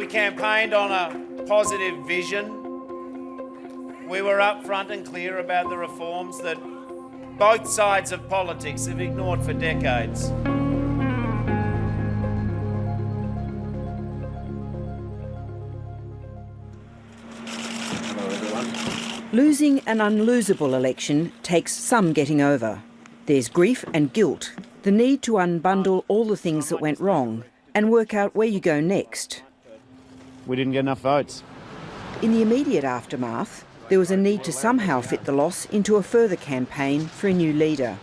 We campaigned on a positive vision. We were upfront and clear about the reforms that both sides of politics have ignored for decades. Losing an unlosable election takes some getting over. There's grief and guilt, the need to unbundle all the things that went wrong and work out where you go next. We didn't get enough votes. In the immediate aftermath, there was a need to somehow fit the loss into a further campaign for a new leader.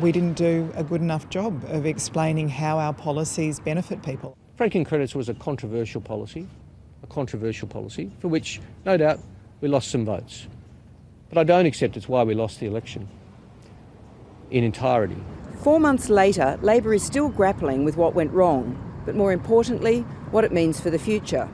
We didn't do a good enough job of explaining how our policies benefit people. Franking credits was a controversial policy for which, no doubt, we lost some votes. But I don't accept it's why we lost the election in entirety. 4 months later, Labor is still grappling with what went wrong, but more importantly, what it means for the future.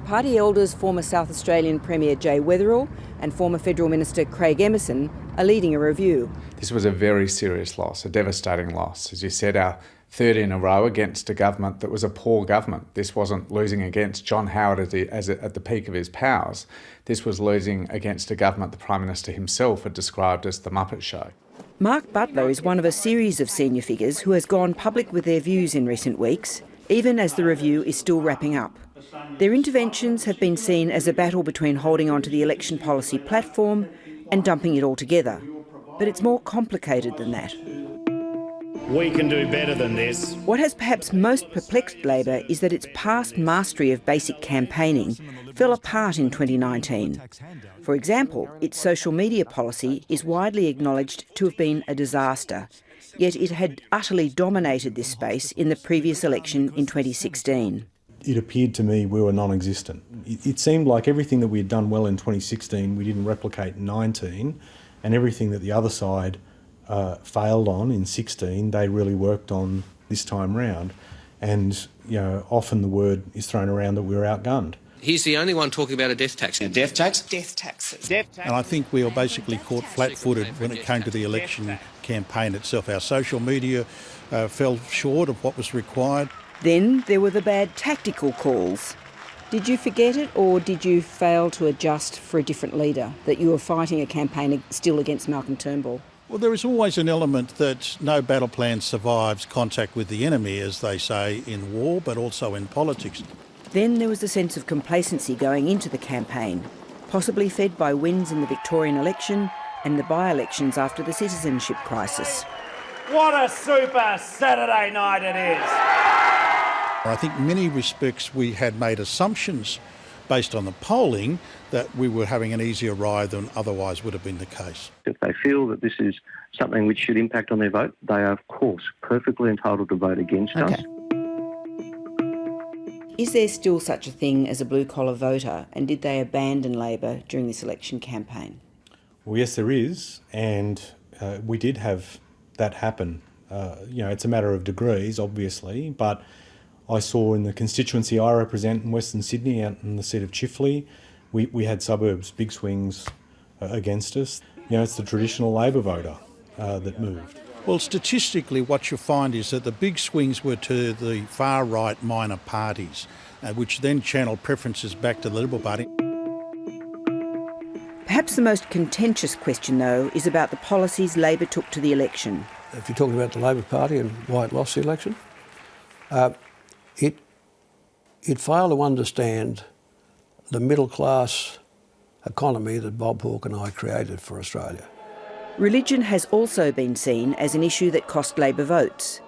Party elders, former South Australian Premier Jay Weatherill and former Federal Minister Craig Emerson are leading a review. This was a very serious loss, a devastating loss. As you said, our third in a row against a government that was a poor government. This wasn't losing against John Howard at the peak of his powers. This was losing against a government the Prime Minister himself had described as the Muppet Show. Mark Butler is one of a series of senior figures who has gone public with their views in recent weeks, even as the review is still wrapping up. Their interventions have been seen as a battle between holding on to the election policy platform and dumping it altogether. But it's more complicated than that. We can do better than this. What has perhaps most perplexed Labor is that its past mastery of basic campaigning fell apart in 2019. For example, its social media policy is widely acknowledged to have been a disaster, yet it had utterly dominated this space in the previous election in 2016. It appeared to me we were non-existent. It seemed like everything that we had done well in 2016 we didn't replicate in 19, and everything that the other side failed on in 16, they really worked on this time round. And, often the word is thrown around that we were outgunned. He's the only one talking about a death tax. A death tax? Death taxes. And I think we were basically caught flat-footed when it came to the election campaign itself. Our social media fell short of what was required. Then there were the bad tactical calls. Did you forget it, or did you fail to adjust for a different leader, that you were fighting a campaign still against Malcolm Turnbull? Well, there is always an element that no battle plan survives contact with the enemy, as they say in war, but also in politics. Then there was a sense of complacency going into the campaign, possibly fed by wins in the Victorian election and the by-elections after the citizenship crisis. What a super Saturday night it is! I think in many respects we had made assumptions based on the polling that we were having an easier ride than otherwise would have been the case. If they feel that this is something which should impact on their vote, they are, of course, perfectly entitled to vote against us. Is there still such a thing as a blue-collar voter, and did they abandon Labor during this election campaign? Well, yes, there is, and we did have that happen. It's a matter of degrees, obviously, but I saw in the constituency I represent in Western Sydney, out in the seat of Chifley, we had suburbs, big swings against us. It's the traditional Labor voter that moved. Well, statistically, what you find is that the big swings were to the far-right minor parties, which then channeled preferences back to the Liberal Party. Perhaps the most contentious question, though, is about the policies Labor took to the election. If you're talking about the Labor Party and why it lost the election, it failed to understand the middle-class economy that Bob Hawke and I created for Australia. Religion has also been seen as an issue that cost Labor votes.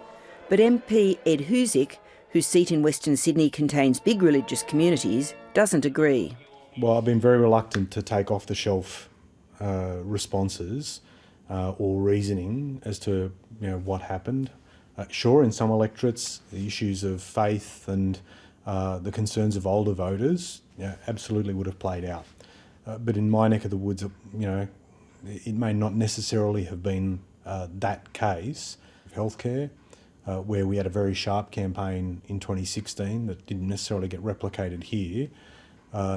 But MP Ed Husic, whose seat in Western Sydney contains big religious communities, doesn't agree. Well, I've been very reluctant to take off-the-shelf responses or reasoning as to what happened. Sure, in some electorates, the issues of faith and the concerns of older voters absolutely would have played out. But in my neck of the woods, it may not necessarily have been that case. Healthcare, where we had a very sharp campaign in 2016 that didn't necessarily get replicated here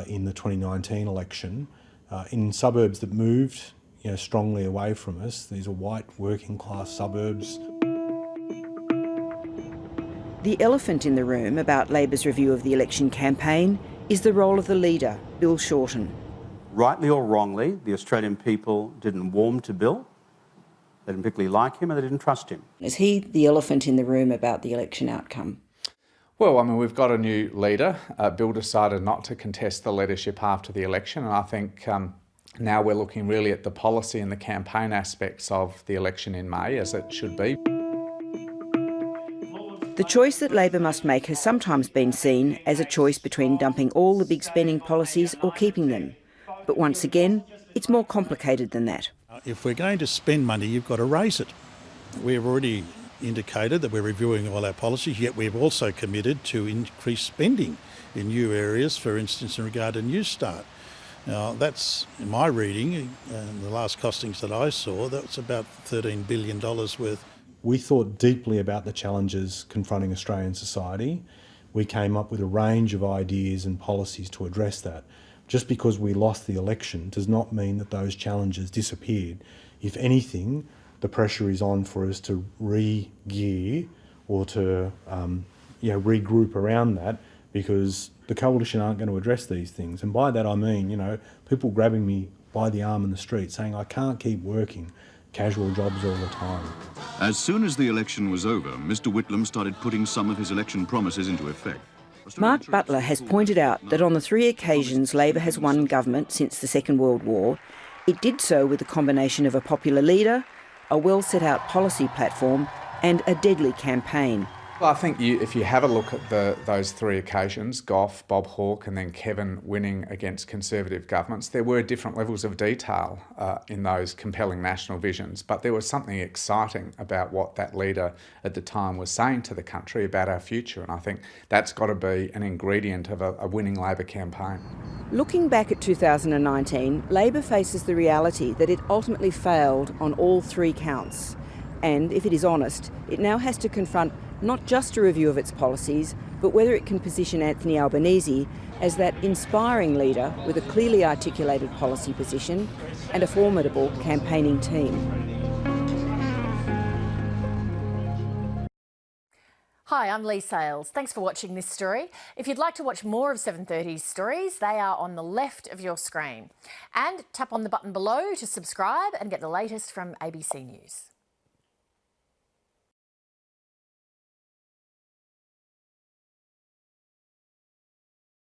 in the 2019 election. In suburbs that moved strongly away from us, these are white working class suburbs. The elephant in the room about Labor's review of the election campaign is the role of the leader, Bill Shorten. Rightly or wrongly, the Australian people didn't warm to Bill. They didn't particularly like him and they didn't trust him. Is he the elephant in the room about the election outcome? Well, I mean, we've got a new leader. Bill decided not to contest the leadership after the election, and I think now we're looking really at the policy and the campaign aspects of the election in May, as it should be. The choice that Labor must make has sometimes been seen as a choice between dumping all the big spending policies or keeping them. But once again, it's more complicated than that. If we're going to spend money, you've got to raise it. We've already indicated that we're reviewing all our policies, yet we've also committed to increase spending in new areas, for instance, in regard to New Start. Now, that's, in my reading, the last costings that I saw, that's about $13 billion worth. We thought deeply about the challenges confronting Australian society. We came up with a range of ideas and policies to address that. Just because we lost the election does not mean that those challenges disappeared. If anything, the pressure is on for us to re-gear or to regroup around that, because the coalition aren't going to address these things. And by that I mean, people grabbing me by the arm in the street saying I can't keep working casual jobs all the time. As soon as the election was over, Mr Whitlam started putting some of his election promises into effect. Mark Butler has pointed out that on the 3 occasions Labor has won government since the Second World War, it did so with a combination of a popular leader, a well-set-out policy platform and a deadly campaign. Well, I think if you have a look at those 3 occasions, Gough, Bob Hawke and then Kevin winning against Conservative governments, there were different levels of detail in those compelling national visions, but there was something exciting about what that leader at the time was saying to the country about our future, and I think that's got to be an ingredient of a winning Labor campaign. Looking back at 2019, Labor faces the reality that it ultimately failed on all 3 counts. And if it is honest, it now has to confront not just a review of its policies, but whether it can position Anthony Albanese as that inspiring leader with a clearly articulated policy position and a formidable campaigning team. Hi, I'm Lee Sales. Thanks for watching this story. If you'd like to watch more of 730's stories, they are on the left of your screen. And tap on the button below to subscribe and get the latest from ABC News.